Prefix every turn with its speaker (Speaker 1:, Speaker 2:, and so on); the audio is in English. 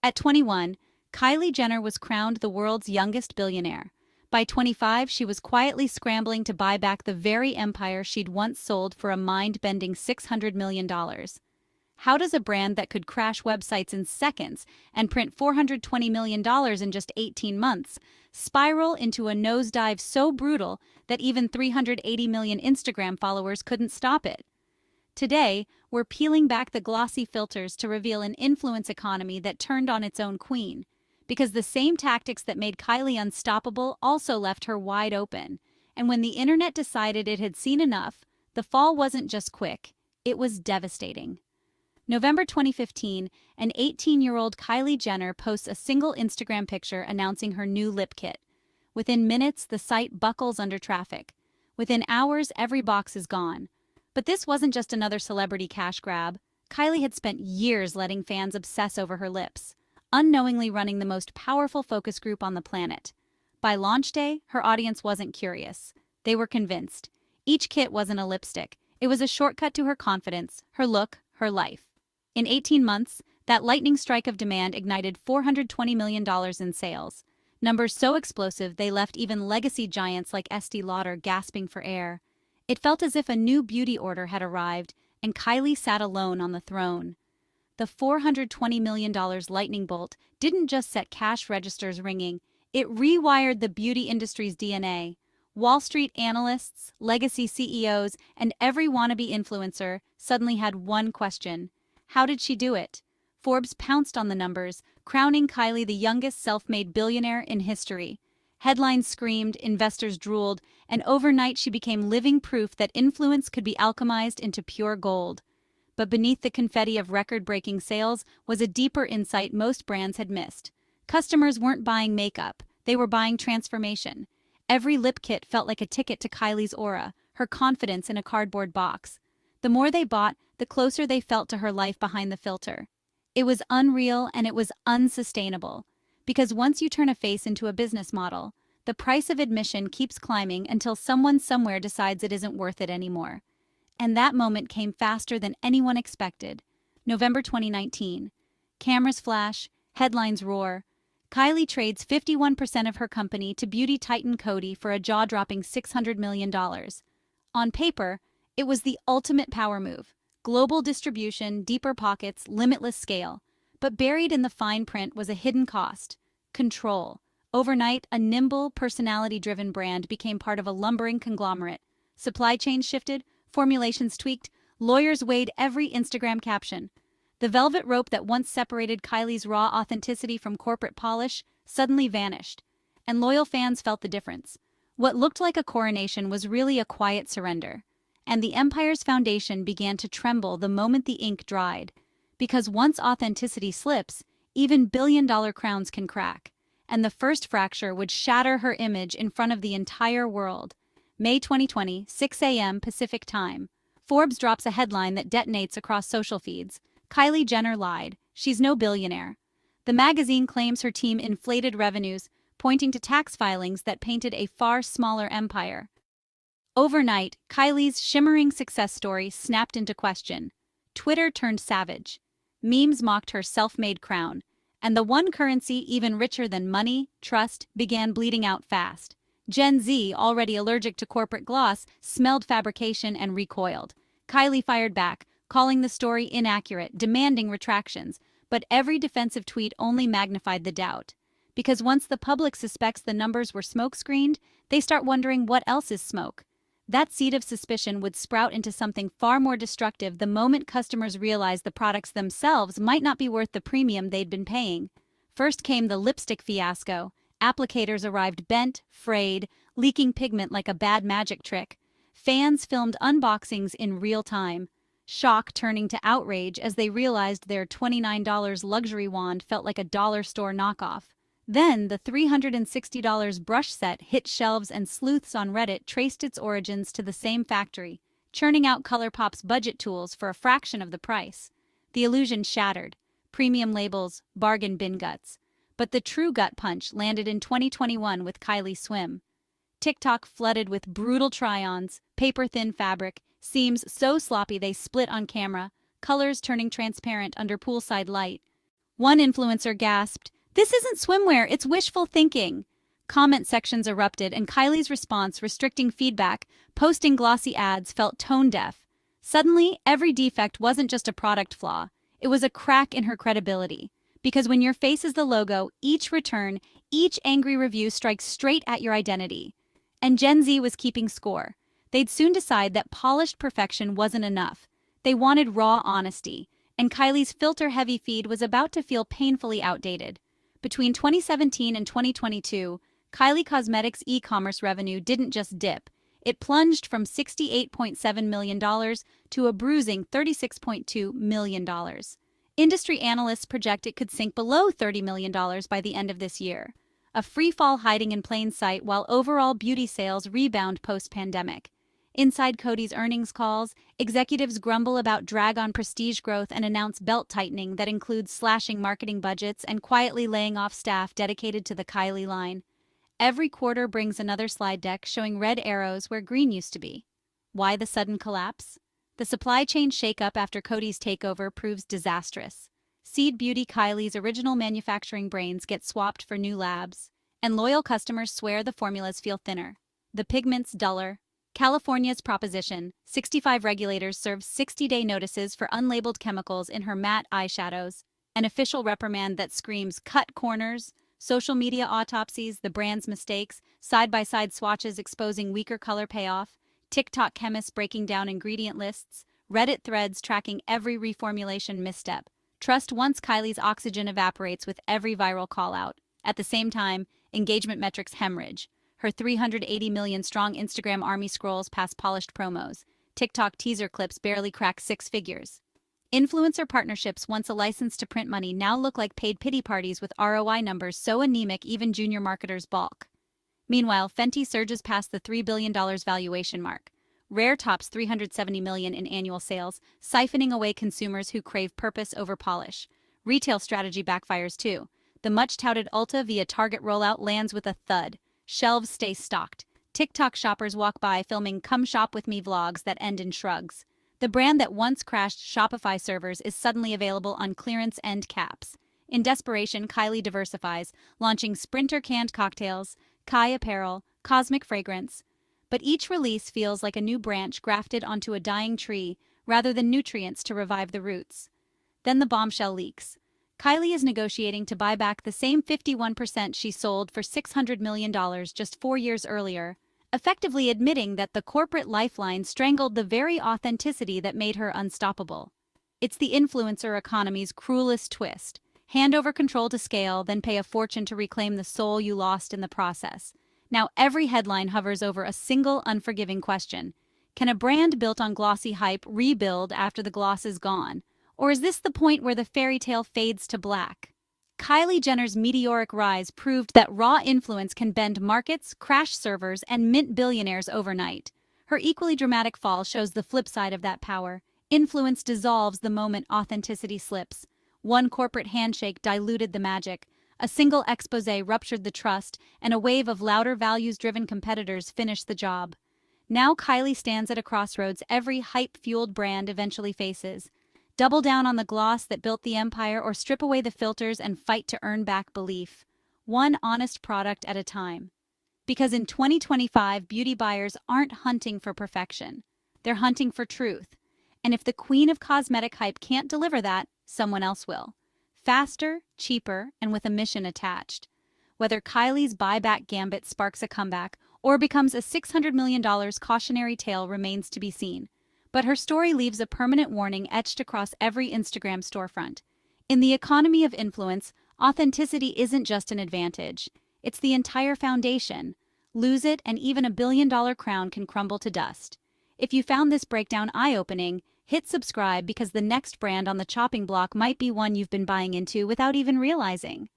Speaker 1: At 21, Kylie Jenner was crowned the world's youngest billionaire. By 25, she was quietly scrambling to buy back the very empire she'd once sold for a mind-bending $600 million. How does a brand that could crash websites in seconds and print $420 million in just 18 months spiral into a nosedive so brutal that even 380 million Instagram followers couldn't stop it? Today, we're peeling back the glossy filters to reveal an influence economy that turned on its own queen. Because the same tactics that made Kylie unstoppable also left her wide open. And when the internet decided it had seen enough, the fall wasn't just quick, it was devastating. November 2015, an 18-year-old Kylie Jenner posts a single Instagram picture announcing her new lip kit. Within minutes, the site buckles under traffic. Within hours, every box is gone. But this wasn't just another celebrity cash grab. Kylie had spent years letting fans obsess over her lips, unknowingly running the most powerful focus group on the planet. By launch day, her audience wasn't curious. They were convinced. Each kit wasn't a lipstick. It was a shortcut to her confidence, her look, her life. In 18 months, that lightning strike of demand ignited $420 million in sales. Numbers so explosive they left even legacy giants like Estee Lauder gasping for air. It felt as if a new beauty order had arrived, and Kylie sat alone on the throne. The $420 million lightning bolt didn't just set cash registers ringing, it rewired the beauty industry's DNA. Wall Street analysts, legacy CEOs, and every wannabe influencer suddenly had one question: how did she do it? Forbes pounced on the numbers, crowning Kylie the youngest self-made billionaire in history. Headlines screamed, investors drooled, and overnight she became living proof that influence could be alchemized into pure gold. But beneath the confetti of record-breaking sales was a deeper insight most brands had missed. Customers weren't buying makeup, they were buying transformation. Every lip kit felt like a ticket to Kylie's aura, her confidence in a cardboard box. The more they bought, the closer they felt to her life behind the filter. It was unreal and it was unsustainable. Because once you turn a face into a business model, the price of admission keeps climbing until someone somewhere decides it isn't worth it anymore. And that moment came faster than anyone expected. November 2019. Cameras flash, headlines roar. Kylie trades 51% of her company to beauty titan Coty for a jaw-dropping $600 million. On paper, it was the ultimate power move. Global distribution, deeper pockets, limitless scale. But buried in the fine print was a hidden cost: control. Overnight, a nimble, personality-driven brand became part of a lumbering conglomerate. Supply chains shifted, formulations tweaked, lawyers weighed every Instagram caption. The velvet rope that once separated Kylie's raw authenticity from corporate polish suddenly vanished. And loyal fans felt the difference. What looked like a coronation was really a quiet surrender. And the empire's foundation began to tremble the moment the ink dried. Because once authenticity slips, even billion-dollar crowns can crack. And the first fracture would shatter her image in front of the entire world. May 2020, 6 a.m. Pacific Time. Forbes drops a headline that detonates across social feeds. Kylie Jenner lied. She's no billionaire. The magazine claims her team inflated revenues, pointing to tax filings that painted a far smaller empire. Overnight, Kylie's shimmering success story snapped into question. Twitter turned savage. Memes mocked her self-made crown. And the one currency even richer than money, trust, began bleeding out fast. Gen Z, already allergic to corporate gloss, smelled fabrication and recoiled. Kylie fired back, calling the story inaccurate, demanding retractions. But every defensive tweet only magnified the doubt. Because once the public suspects the numbers were smoke-screened, they start wondering what else is smoke. That seed of suspicion would sprout into something far more destructive the moment customers realized the products themselves might not be worth the premium they'd been paying. First came the lipstick fiasco. Applicators arrived bent, frayed, leaking pigment like a bad magic trick. Fans filmed unboxings in real time, shock turning to outrage as they realized their $29 luxury wand felt like a dollar store knockoff. Then, the $360 brush set hit shelves and sleuths on Reddit traced its origins to the same factory, churning out ColourPop's budget tools for a fraction of the price. The illusion shattered. Premium labels, bargain bin guts. But the true gut punch landed in 2021 with Kylie Swim. TikTok flooded with brutal try-ons, paper-thin fabric, seams so sloppy they split on camera, colors turning transparent under poolside light. One influencer gasped, "This isn't swimwear, it's wishful thinking." Comment sections erupted, and Kylie's response, restricting feedback, posting glossy ads, felt tone-deaf. Suddenly, every defect wasn't just a product flaw, it was a crack in her credibility. Because when your face is the logo, each return, each angry review strikes straight at your identity. And Gen Z was keeping score. They'd soon decide that polished perfection wasn't enough. They wanted raw honesty, and Kylie's filter-heavy feed was about to feel painfully outdated. Between 2017 and 2022, Kylie Cosmetics' e-commerce revenue didn't just dip. It plunged from $68.7 million to a bruising $36.2 million. Industry analysts project it could sink below $30 million by the end of this year. A free fall hiding in plain sight while overall beauty sales rebound post-pandemic. Inside Coty's earnings calls, executives grumble about drag on prestige growth and announce belt tightening that includes slashing marketing budgets and quietly laying off staff dedicated to the Kylie line. Every quarter brings another slide deck showing red arrows where green used to be. Why the sudden collapse? The supply chain shakeup after Coty's takeover proves disastrous. Seed Beauty Kylie's original manufacturing brains get swapped for new labs, and loyal customers swear the formulas feel thinner. The pigments duller. California's Proposition 65 regulators serve 60-day notices for unlabeled chemicals in her matte eyeshadows, an official reprimand that screams cut corners. Social media autopsies, the brand's mistakes, side-by-side swatches exposing weaker color payoff, TikTok chemists breaking down ingredient lists, Reddit threads tracking every reformulation misstep. Trust once Kylie's oxygen evaporates with every viral call-out. At the same time, engagement metrics hemorrhage. Her 380 million strong Instagram army scrolls past polished promos. TikTok teaser clips barely crack six figures. Influencer partnerships, once a license to print money, now look like paid pity parties with ROI numbers so anemic even junior marketers balk. Meanwhile, Fenty surges past the $3 billion valuation mark. Rare tops $370 million in annual sales, siphoning away consumers who crave purpose over polish. Retail strategy backfires too. The much-touted Ulta via Target rollout lands with a thud. Shelves stay stocked. TikTok shoppers walk by filming "Come Shop With Me" vlogs that end in shrugs. The brand that once crashed Shopify servers is suddenly available on clearance end caps. In desperation, Kylie diversifies, launching Sprinter canned cocktails, Kai apparel, cosmic fragrance. But each release feels like a new branch grafted onto a dying tree rather than nutrients to revive the roots. Then the bombshell leaks. Kylie is negotiating to buy back the same 51% she sold for $600 million just 4 years earlier, effectively admitting that the corporate lifeline strangled the very authenticity that made her unstoppable. It's the influencer economy's cruelest twist. Hand over control to scale, then pay a fortune to reclaim the soul you lost in the process. Now every headline hovers over a single unforgiving question. Can a brand built on glossy hype rebuild after the gloss is gone? Or is this the point where the fairy tale fades to black? Kylie Jenner's meteoric rise proved that raw influence can bend markets, crash servers, and mint billionaires overnight. Her equally dramatic fall shows the flip side of that power. Influence dissolves the moment authenticity slips. One corporate handshake diluted the magic. A single exposé ruptured the trust, and a wave of louder values-driven competitors finished the job. Now Kylie stands at a crossroads every hype-fueled brand eventually faces. Double down on the gloss that built the empire, or strip away the filters and fight to earn back belief. One honest product at a time. Because in 2025, beauty buyers aren't hunting for perfection. They're hunting for truth. And if the queen of cosmetic hype can't deliver that, someone else will. Faster, cheaper, and with a mission attached. Whether Kylie's buyback gambit sparks a comeback or becomes a $600 million cautionary tale remains to be seen. But her story leaves a permanent warning etched across every Instagram storefront. In the economy of influence, authenticity isn't just an advantage. It's the entire foundation. Lose it, and even a billion-dollar crown can crumble to dust. If you found this breakdown eye-opening, hit subscribe, because the next brand on the chopping block might be one you've been buying into without even realizing.